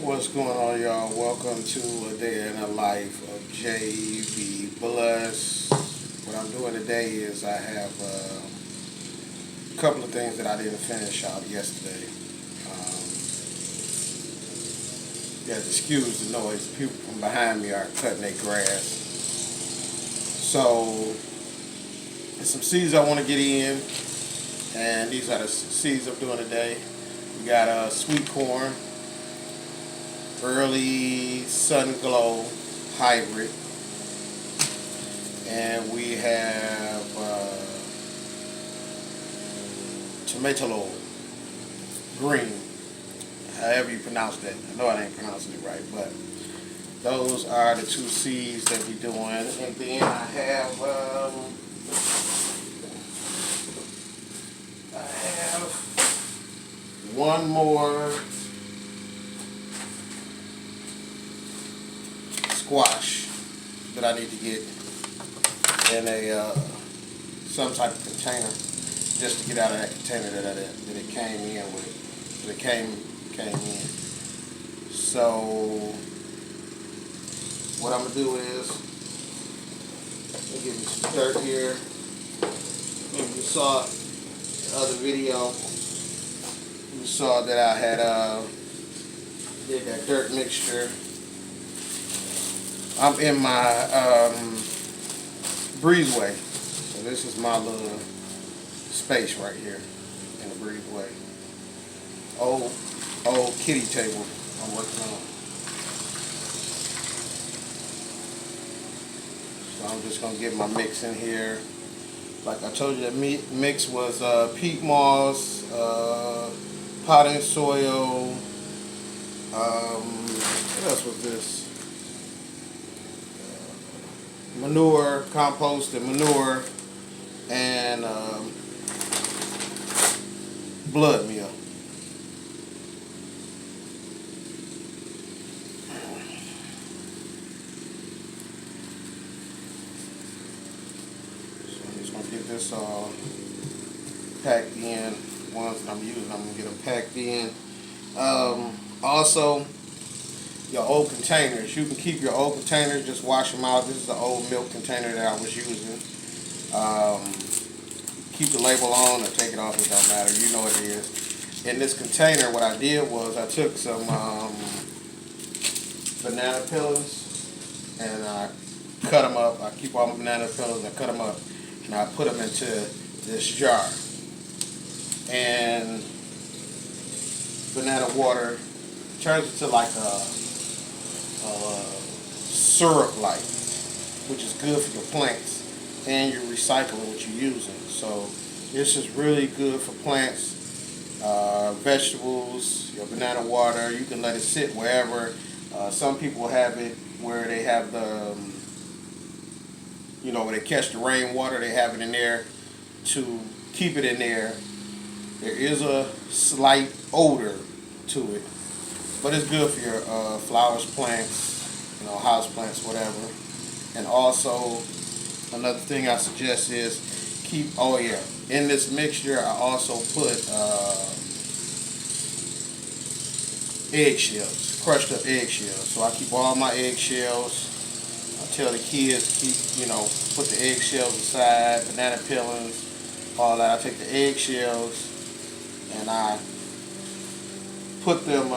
What's going on, y'all? Welcome to a day in the life of JB Bless. What I'm doing today is I have a couple of things that I didn't finish out yesterday. You have to excuse the noise. People from behind me are cutting their grass. So, there's some seeds I want to get in, and these are the seeds I'm doing today. We got sweet corn, early sun glow hybrid, and we have Tomatillo Green, however you pronounce that. I know I ain't pronouncing it right, but those are the two seeds that we're doing. And then I have one more squash that I need to get in a some type of container, just to get out of that container that it came in with. That it came in. So what I'm gonna do is let me give you some dirt here. If you saw the other video, you saw that I had did that dirt mixture. I'm in my breezeway. So this is my little space right here in the breezeway. Old kitty table I'm working on. So I'm just gonna get my mix in here. Like I told you, the mix was peat moss, potting soil. What else was this? Manure, compost, and manure, and blood meal. So I'm just gonna get this all packed in. Ones that I'm using, I'm gonna get them packed in. Also, your old containers. You can keep your old containers, just wash them out. This is the old milk container that I was using. Keep the label on or take it off, it don't matter. You know what it is. In this container, what I did was I took some banana peelings and I cut them up. I keep all my banana peelings, I cut them up, and I put them into this jar. And banana water turns into like a syrup like, which is good for your plants, and you're recycling what you're using. So this is really good for plants, vegetables, your banana water. You can let it sit wherever. Some people have it where they have the, where they catch the rainwater. They have it in there to keep it in there. There is a slight odor to it, but it's good for your flowers, plants, house plants, whatever. And also, another thing I suggest is in this mixture I also put eggshells, crushed up eggshells. So I keep all my eggshells. I tell the kids to keep, put the eggshells aside, banana peelings, all that. I take the eggshells and I put them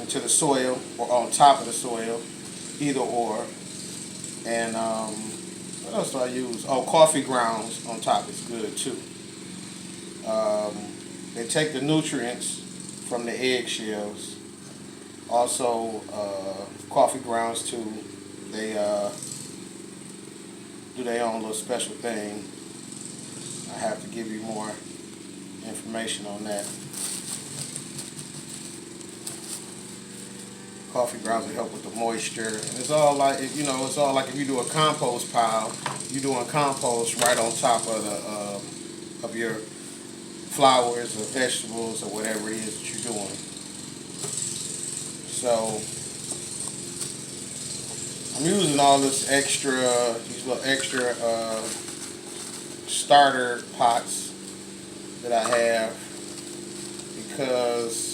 into the soil or on top of the soil, either or. And what else do I use? Oh, coffee grounds on top is good too. They take the nutrients from the eggshells. Also, coffee grounds too. They do their own little special thing. I have to give you more information on that. Coffee grounds will help with the moisture, and it's all like it's all like if you do a compost pile, you're doing compost right on top of of your flowers or vegetables or whatever it is that you're doing. So I'm using all these little extra starter pots that I have because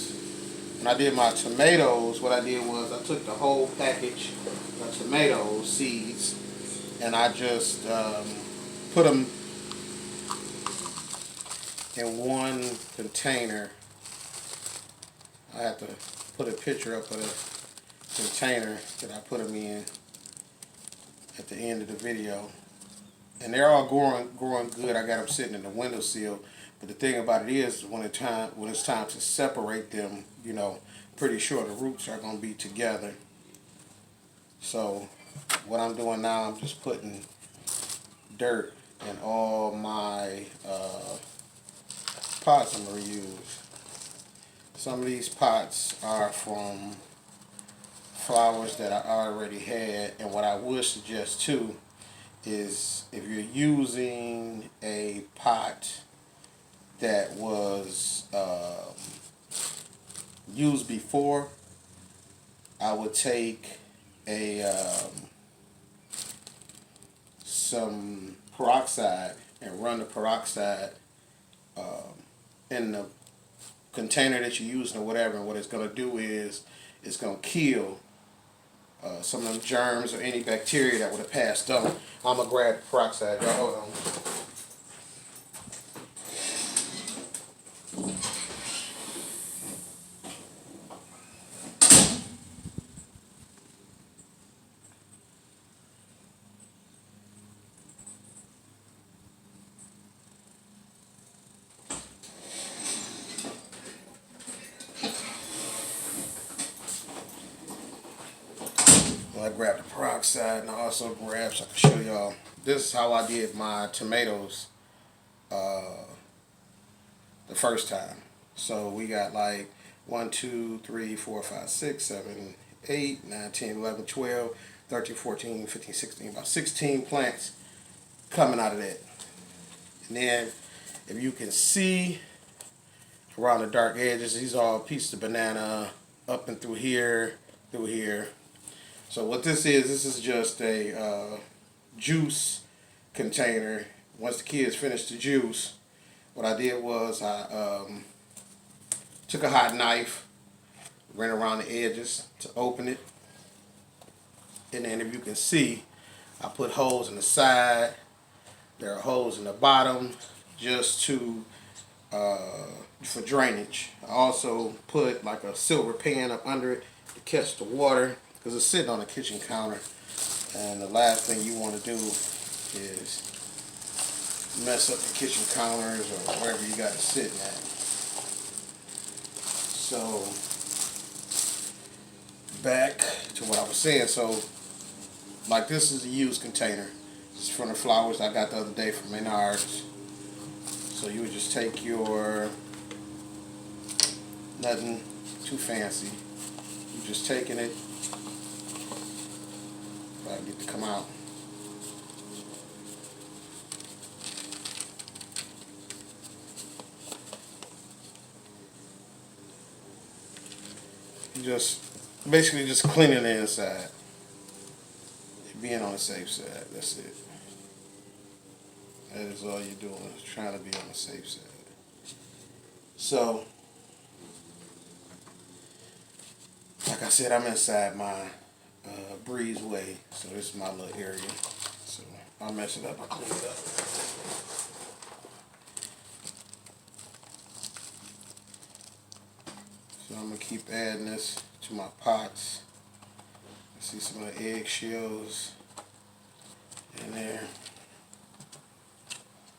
when I did my tomatoes, what I did was I took the whole package of tomato seeds and I just put them in one container. I have to put a picture up of the container that I put them in at the end of the video. And they're all growing good. I got them sitting in the windowsill. But the thing about it is, when it's time to separate them, you know, pretty sure the roots are going to be together. So what I'm doing now, I'm just putting dirt in all my pots I'm going to use. Some of these pots are from flowers that I already had, and what I would suggest too is if you're using a pot that was used before, I would take some peroxide and run the peroxide in the container that you're using or whatever, and what it's going to do is it's going to kill some of them germs or any bacteria that would have passed on. I'm going to grab the peroxide. Y'all hold on. I grabbed the peroxide and I also grabbed, so I can show y'all. This is how I did my tomatoes the first time. So we got like 1, 2, 3, 4, 5, 6, 7, 8, 9, 10, 11, 12, 13, 14, 15, 16, about 16 plants coming out of that. And then if you can see around the dark edges, these are all pieces of banana up and through here, through here. So what this is just a juice container. Once the kids finished the juice, what I did was I took a hot knife, ran around the edges to open it, and then if you can see, I put holes in the side. There are holes in the bottom just for drainage. I also put like a silver pan up under it to catch the water, because it's sitting on the kitchen counter, and the last thing you want to do is mess up the kitchen counters or wherever you got it sitting at. So back to what I was saying. So like, this is a used container. This is from the flowers I got the other day from Menards. So you would just take your, nothing too fancy, you're just taking it. If I can get to come out. You just basically just cleaning the inside. Being on the safe side, that's it. That is all you're doing, is trying to be on the safe side. So, like I said, I'm inside my breezeway, so this is my little area. So I'll mess it up, I'll clean it up. So I'm gonna keep adding this to my pots. I see some of the eggshells in there.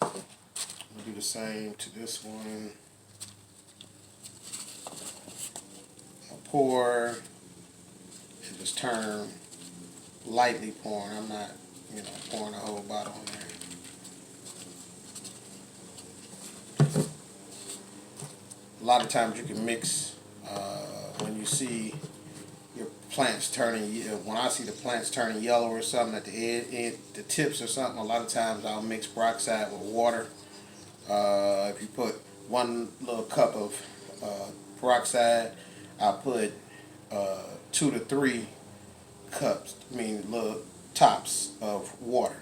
I'm gonna do the same to this one. I'll pour and just turn, lightly pouring. I'm not, pouring a whole bottle in there. A lot of times you can mix when you see your plants turning, when I see the plants turning yellow or something at the end, the tips or something, a lot of times I'll mix peroxide with water. If you put 1 little cup of peroxide, I'll put 2 to 3 cups, little tops of water.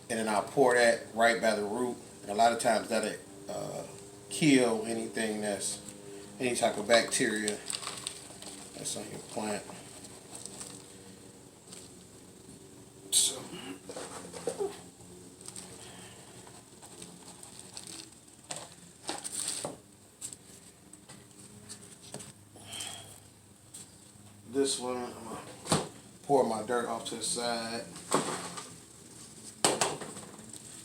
And then I'll pour that right by the root. And a lot of times that'll kill anything that's any type of bacteria that's on your plant. So this one, I'm gonna pour my dirt off to the side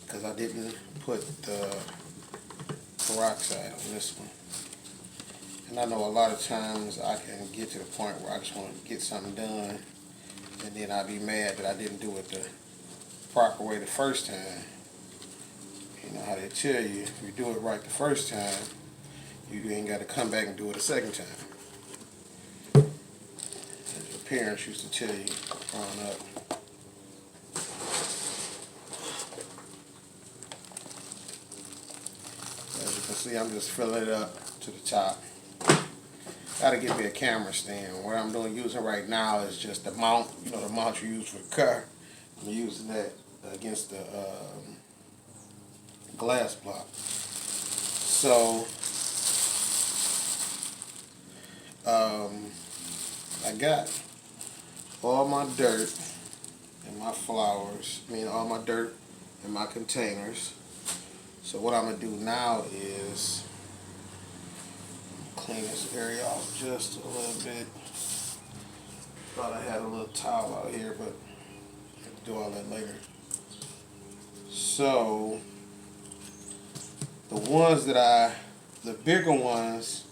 because I didn't put the peroxide on this one. And I know a lot of times I can get to the point where I just want to get something done, and then I'll be mad that I didn't do it the proper way the first time. You know how they tell you, if you do it right the first time, you ain't got to come back and do it a second time. As your parents used to tell you growing up. As you can see, I'm just filling it up to the top. Gotta get me a camera stand. What I'm using right now is just the mount, you know, the mount you use for the car. I'm using that against the glass block. So I got all my dirt and my flowers, all my dirt in my containers. So what I'm gonna do now is clean this area off just a little bit. Thought I had a little towel out here, but I have to do all that later. So the bigger ones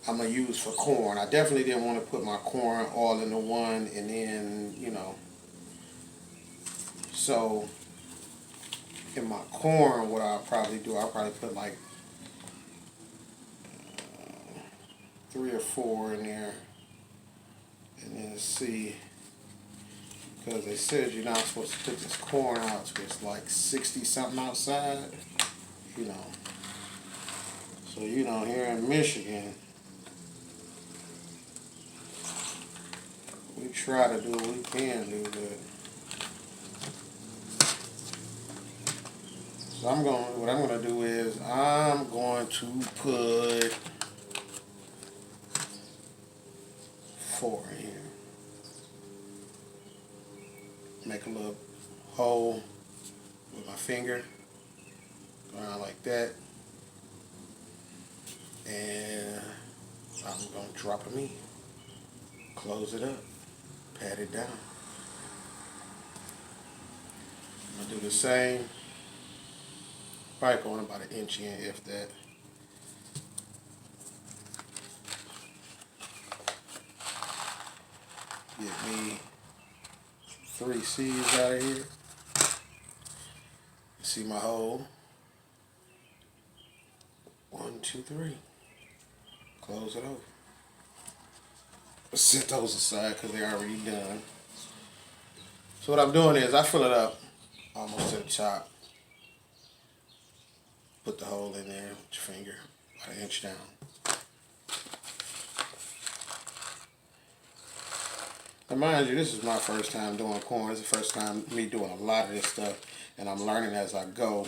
I'm gonna use for corn. I definitely didn't want to put my corn all into one and then, you know. So in my corn, what I'll probably do, I'll probably put like 3 or 4 in there, and then see, because they said you're not supposed to put this corn out till it's like 60 something outside, you know. So, you know, here in Michigan, we try to do what we can do, but so what I'm gonna do is I'm going to put 4 in here. Make a little hole with my finger, around like that, and I'm gonna drop them in. Close it up, pat it down. I'm gonna do the same. Probably going about 1 inch in, if that. Get me 3 seeds out of here. See my hole? 1, 2, 3. Close it off. Set those aside because they're already done. So what I'm doing is I fill it up almost to the top. Put the hole in there with your finger, about 1 inch down. Now mind you, this is my first time doing corn. This is the first time me doing a lot of this stuff, and I'm learning as I go.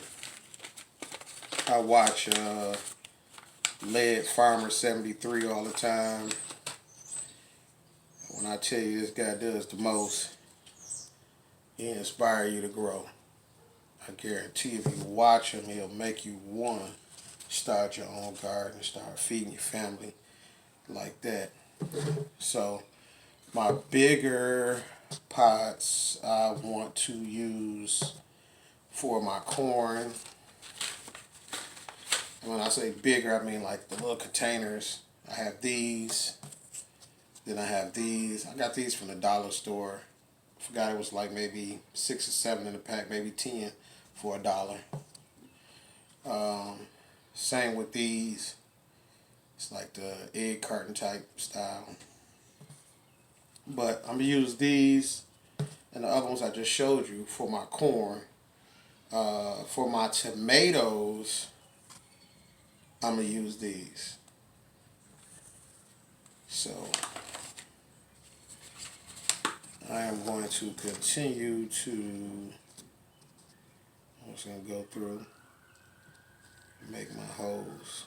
I watch Lead Farmer 73 all the time. When I tell you this guy does the most, he inspire you to grow. I guarantee if you watch him, he'll make you want to start your own garden, start feeding your family like that. So my bigger pots I want to use for my corn. And when I say bigger, I mean like the little containers. I have these. Then I have these. I got these from the dollar store. I forgot it was like maybe 6 or 7 in the pack, maybe 10 for $1. Same with these. It's like the egg carton type style. But I'm going to use these and the other ones I just showed you for my corn. For my tomatoes, I'm going to use these. So I am going to continue to, I'm just going to go through, make my holes.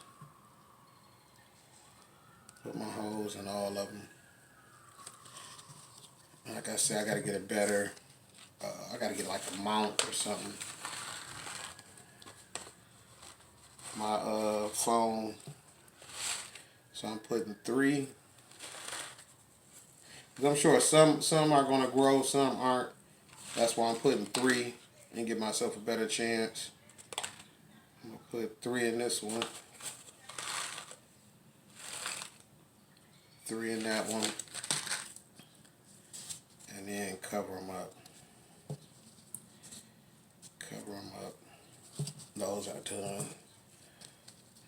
Put my holes in all of them. Like I said, I gotta get a better, I gotta get like a mount or something. My phone. So I'm putting 3. Cause I'm sure some are gonna grow, some aren't. That's why I'm putting 3 and give myself a better chance. I'm gonna put 3 in this one, 3 in that one, and then cover them up. Cover them up. Those are done.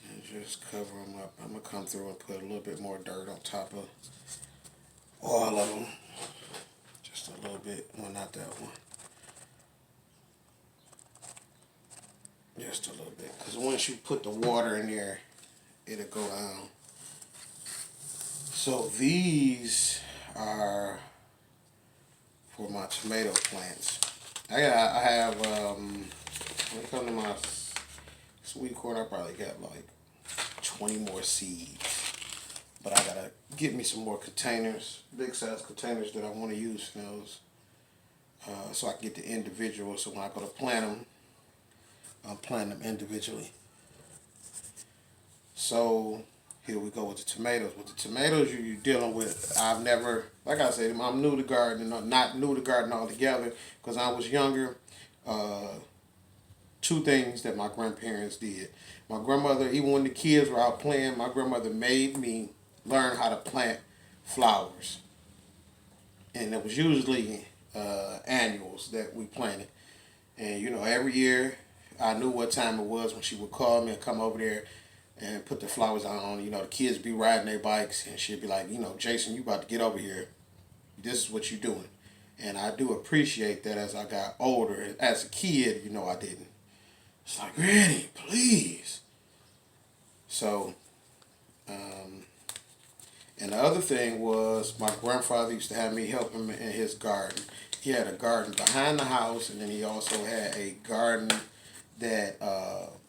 And just cover them up. I'm gonna come through and put a little bit more dirt on top of all of them. Just a little bit. Well, not that one. Just a little bit. Because once you put the water in there, it'll go down. So these are for my tomato plants. I have, when it comes to my sweet corn, I probably got like 20 more seeds. But I gotta get me some more containers, big size containers that I want to use for those. So I can get the individual, so when I go to plant them, I'm planting them individually. So here we go with the tomatoes. With the tomatoes, you're dealing with, I've never, like I said, I'm new to gardening, not new to gardening altogether, because I was younger. 2 things that my grandparents did. My grandmother, even when the kids were out playing, my grandmother made me learn how to plant flowers. And it was usually annuals that we planted. And you know, every year I knew what time it was when she would call me and come over there and put the flowers on. You know, the kids be riding their bikes and she'd be like, you know, Jason, you about to get over here. This is what you're doing. And I do appreciate that as I got older. As a kid, you know, I didn't. It's like, Granny, please. So, and the other thing was my grandfather used to have me help him in his garden. He had a garden behind the house, and then he also had a garden that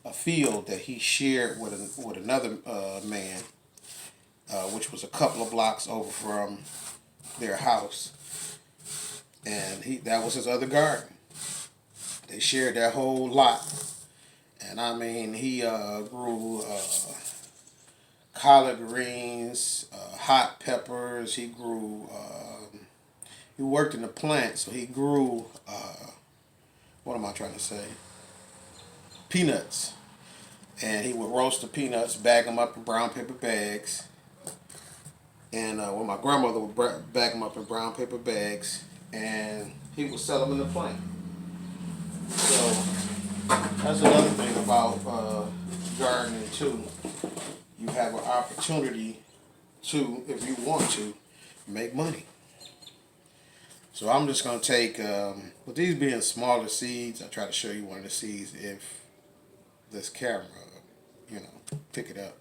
a field that he shared with another man, which was a couple of blocks over from their house, and that was his other garden. They shared that whole lot, and I mean he grew collard greens, hot peppers. He grew. He worked in the plant, so he grew. What am I trying to say? Peanuts, and he would roast the peanuts, bag them up in brown paper bags, and well, my grandmother would bag them up in brown paper bags, and he would sell them in the plant. So that's another thing about gardening too. You have an opportunity to, if you want to, make money. So I'm just going to take, with these being smaller seeds, I try to show you one of the seeds if this camera, you know, pick it up.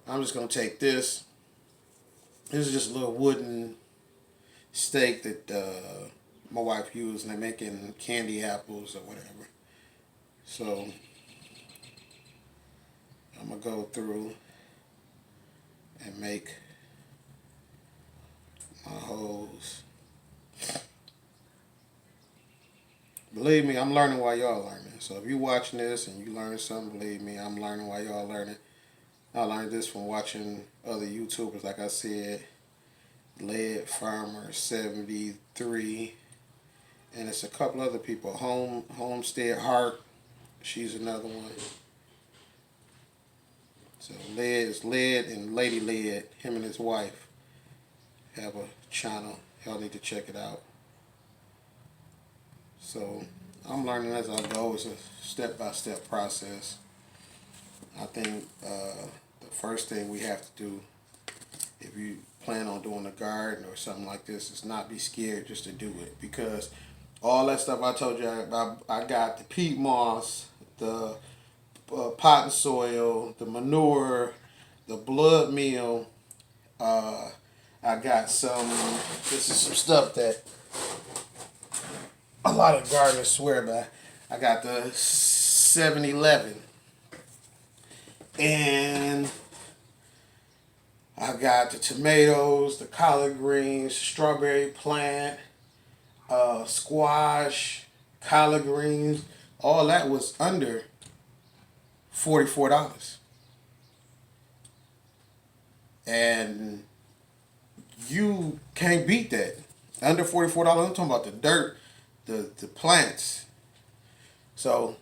I'm just going to take this. This is just a little wooden stake that my wife used, and they're making candy apples or whatever. So I'm going to go through and make my holes. Believe me, I'm learning while y'all learning. So if you're watching this and you learn something, believe me, I'm learning while y'all learning. I learned this from watching other YouTubers, like I said, Lead Farmer 73, and it's a couple other people. Homestead Heart, she's another one. So Lead is Lead, and Lady Lead, him and his wife have a channel. Y'all need to check it out. So I'm learning as I go. It's a step-by-step process. I think the first thing we have to do, if you plan on doing a garden or something like this, is not be scared just to do it. Because all that stuff I told you, I got the peat moss, the potting soil, the manure, the blood meal. I got some, this is some stuff that a lot of gardeners swear by. I got the 7-Eleven. And I I got the tomatoes, the collard greens, strawberry plant, squash, collard greens. All that was under $44. And you can't beat that. Under $44, I'm talking about the dirt, the plants. So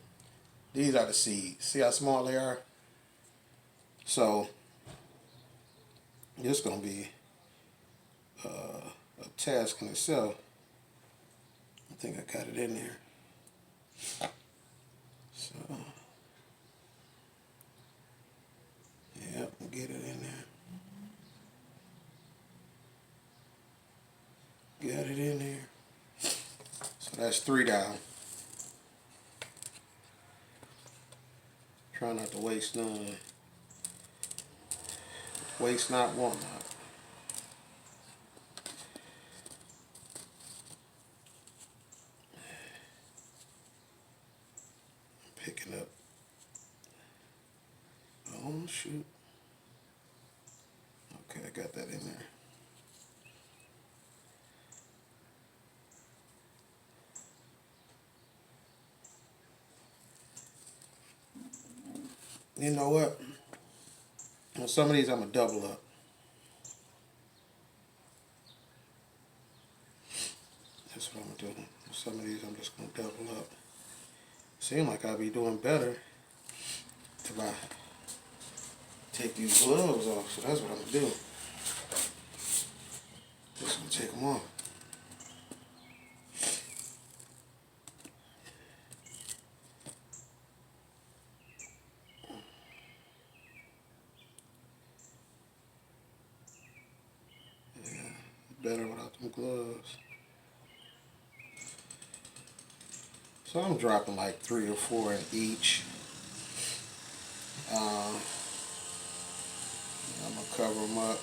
these are the seeds. See how small they are? So it's gonna be a task in itself. I think I got it in there. So yep, get it in there. Got it in there. So that's 3 down. Try not to waste none. Waste not, want not. Picking up. Oh shoot. Okay, I got that in there. You know what? On some of these I'm gonna double up. That's what I'm gonna do. On some of these I'm just gonna double up. Seem like I'll be doing better if I take these gloves off. So that's what I'm gonna do. Just gonna take them off. Better without them gloves. So I'm dropping like 3 or 4 in each. I'm gonna cover them up.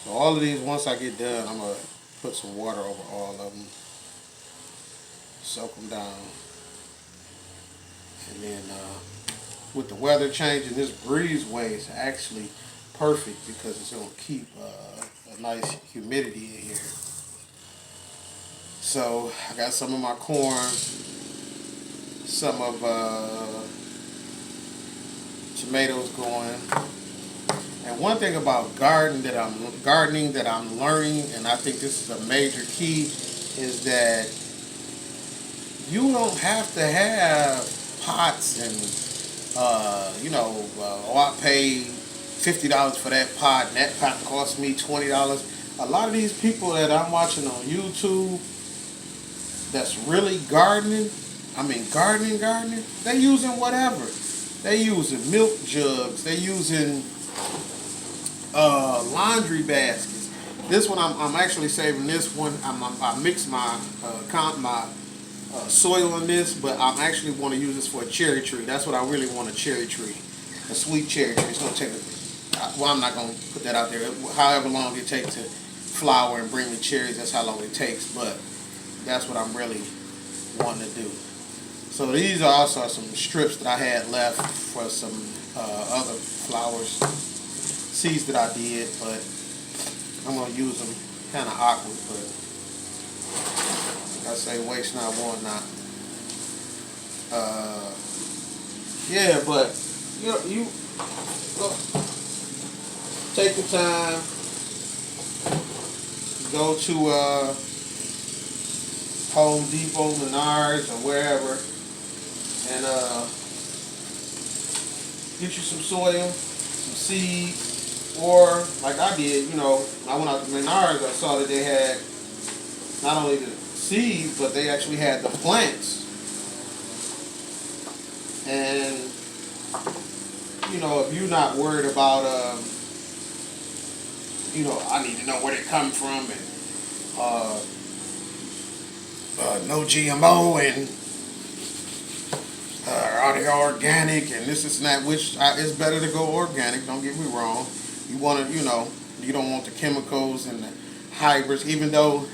So all of these, once I get done, I'm gonna put some water over all of them, soak them down, and then with the weather changing, this breezeway is actually perfect because it's gonna keep a nice humidity in here. So I got some of my corn, some of tomatoes going. And one thing about gardening that I'm learning, and I think this is a major key, is that you don't have to have pots and I paid $50 for that pot, and that pot cost me $20. A lot of these people that I'm watching on YouTube that's really gardening, they using whatever. They using milk jugs, they using laundry baskets. This one I'm actually saving this one. I mix my soil in this, but I'm actually want to use this for a cherry tree. That's what I really want, a cherry tree, a sweet cherry tree. It's gonna take I'm not gonna put that out there. However long it takes to flower and bring the cherries, that's how long it takes. But that's what I'm really wanting to do. So these are also some strips that I had left for some other flowers, seeds that I did, but I'm gonna use them kind of awkward. But like I say, waste not, want not. Yeah, but you look, take the time, go to Home Depot, Menards, or wherever, and get you some soil, some seeds, or like I did, I went out to Menards, I saw that they had not only the seeds, but they actually had the plants. And if you're not worried about I need to know where they come from, and no GMO, and are they organic, and this is that, which it's better to go organic, don't get me wrong. You want to, you don't want the chemicals and the hybrids, even though,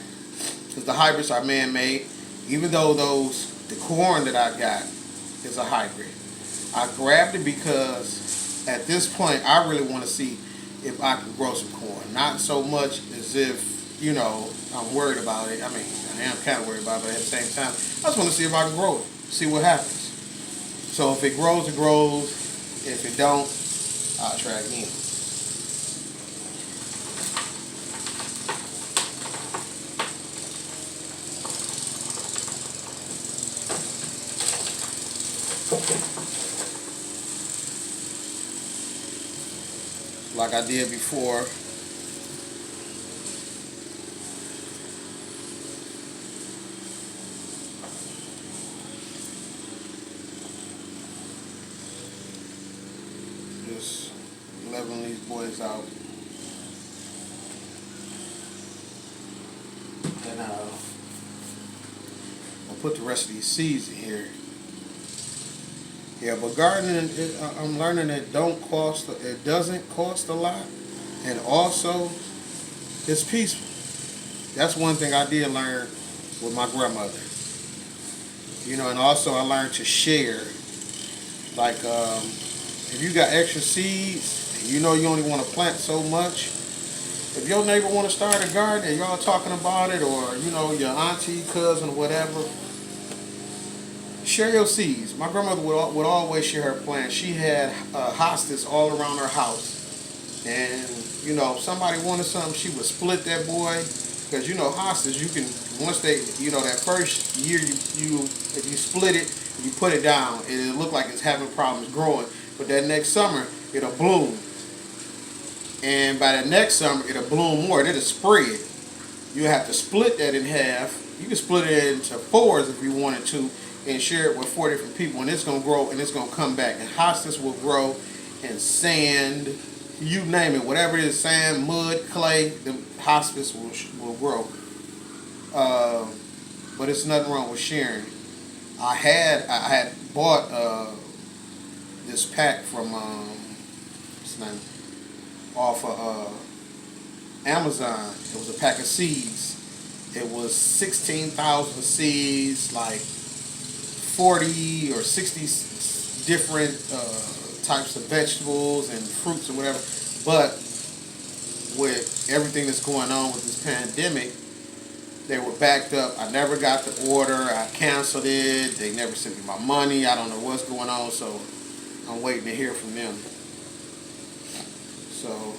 because the hybrids are man-made, even though the corn that I got is a hybrid. I grabbed it because at this point I really want to see if I can grow some corn. Not so much as if, I'm worried about it. I mean, I am kind of worried about it, but at the same time, I just want to see if I can grow it, see what happens. So if it grows, it grows. If it don't, I'll try again. Like I did before. Just leveling these boys out. And I'll put the rest of these seeds in here. Yeah, but gardening, I'm learning it doesn't cost a lot, and also it's peaceful. That's one thing I did learn with my grandmother. And also I learned to share. Like, if you got extra seeds, and you only want to plant so much. If your neighbor want to start a garden and y'all talking about it, or your auntie, cousin, or whatever. Share your seeds. My grandmother would always share her plants. She had hostas all around her house. And, if somebody wanted something, she would split that boy. Because, hostas, you can, once they, that first year, if you split it, you put it down, it'll look like it's having problems growing. But that next summer, it'll bloom. And by the next summer, it'll bloom more. It'll spread. You have to split that in half. You can split it into fours if you wanted to, and share it with 4 different people, and it's going to grow and it's going to come back. And hostas will grow in sand, you name it, whatever it is, sand, mud, clay, the hostas will grow. But it's nothing wrong with sharing. I had bought this pack from what's the name, off of Amazon. It was a pack of seeds. It was 16,000 seeds, like 40 or 60 different types of vegetables and fruits or whatever. But with everything that's going on with this pandemic, they were backed up. I never got the order. I canceled it. They never sent me my money. I don't know what's going on, so I'm waiting to hear from them. So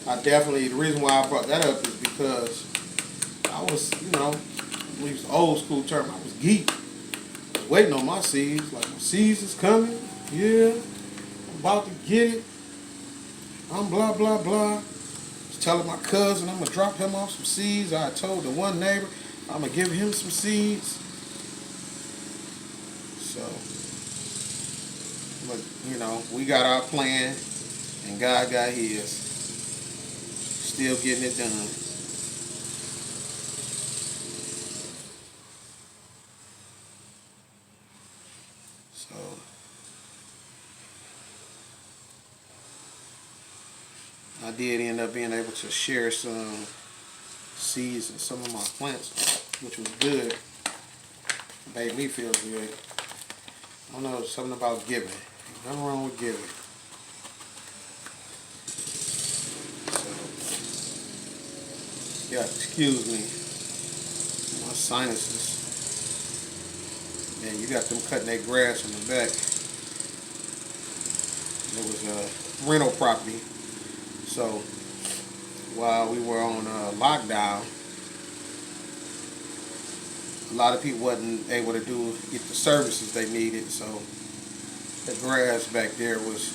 the reason why I brought that up is because I was, we use the old school term, I was geek. Waiting on my seeds, like my seeds is coming, yeah, I'm about to get it, I'm blah blah blah. I was telling my cousin I'm gonna drop him off some seeds. I told the one neighbor I'm gonna give him some seeds. So, but we got our plan, and God got his. Still getting it done. So I did end up being able to share some seeds and some of my plants, which was good. Made me feel good. I don't know, something about giving. Nothing wrong with giving. So, yeah, excuse me. My sinuses. Man, you got them cutting their grass in the back. It was a rental property. So while we were on lockdown, a lot of people wasn't able to get the services they needed. So the grass back there was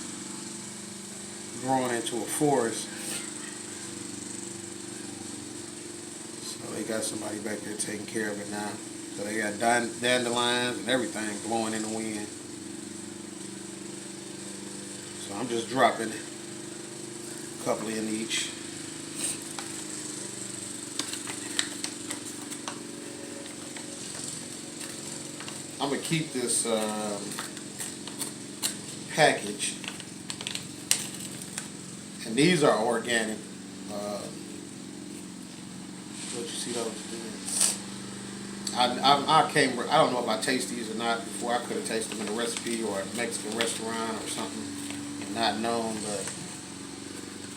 growing into a forest. So they got somebody back there taking care of it now. So they got dandelions and everything blowing in the wind. So I'm just dropping a couple in each. I'm going to keep this package. And these are organic. What you see those? I don't know if I taste these or not before. I could have tasted them in a recipe or a Mexican restaurant or something and not known, but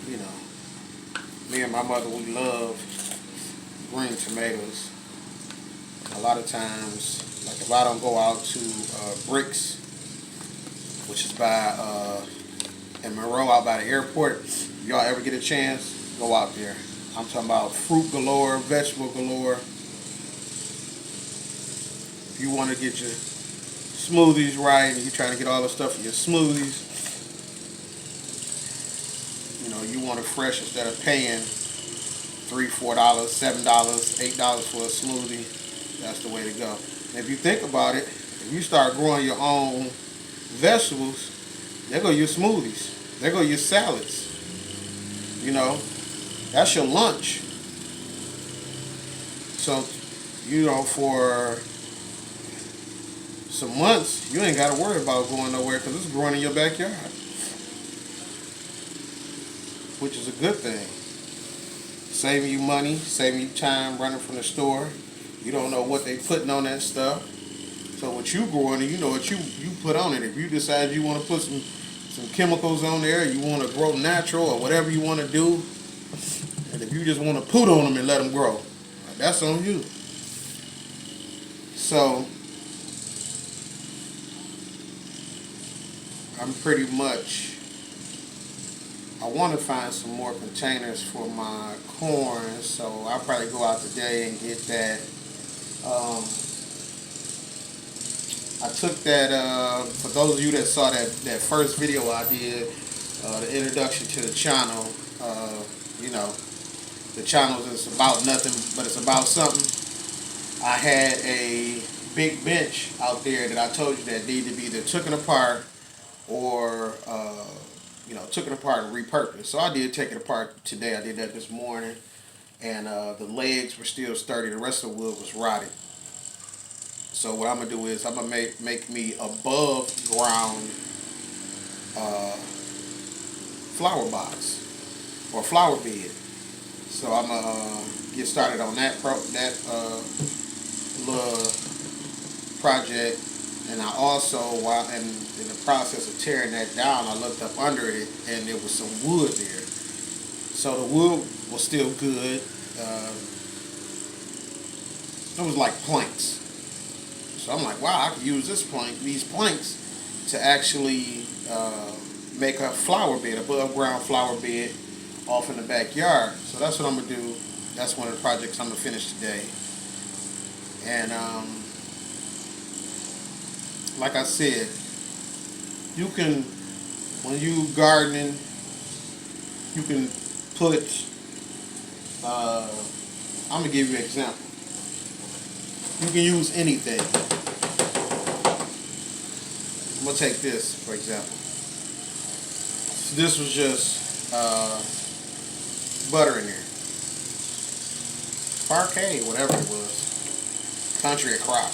you know, me and my mother, we love green tomatoes. A lot of times, like if I don't go out to Bricks, which is by in Monroe, out by the airport, if y'all ever get a chance, go out there. I'm talking about fruit galore, vegetable galore. If you want to get your smoothies right and you're trying to get all the stuff in your smoothies, you know, you want it fresh instead of paying $3, $4, $7, $8 for a smoothie. That's the way to go. And if you think about it, if you start growing your own vegetables, there go your smoothies. There go your salads. You know, that's your lunch. So, you know, for some months, you ain't got to worry about going nowhere because it's growing in your backyard, which is a good thing. Saving you money, saving you time running from the store. You don't know what they putting on that stuff. So what you growing, you know what you put on it. If you decide you want to put some chemicals on there, you want to grow natural or whatever you want to do, and if you just want to put on them and let them grow, that's on you. So I'm pretty much, I want to find some more containers for my corn, so I'll probably go out today and get that. I took that, for those of you that saw that first video I did, the introduction to the channel, you know, the channel is about nothing, but it's about something. I had a big bench out there that I told you that needed to be either taken apart or, you know, took it apart and repurposed. So I did take it apart today. I did that this morning, and the legs were still sturdy. The rest of the wood was rotted. So what I'm gonna do is I'm gonna make me above ground flower box or flower bed. So I'm gonna get started on that little project. And I also, while in the process of tearing that down, I looked up under it and there was some wood there. So the wood was still good. It was like planks. So I'm like, wow, I could use these planks to actually make a flower bed, above ground flower bed off in the backyard. So that's what I'm gonna do. That's one of the projects I'm gonna finish today. And like I said, you can, when you gardening, you can put, I'm gonna give you an example. You can use anything. I'm gonna take this for example. So this was just butter in there, parquet, whatever it was, country or crop.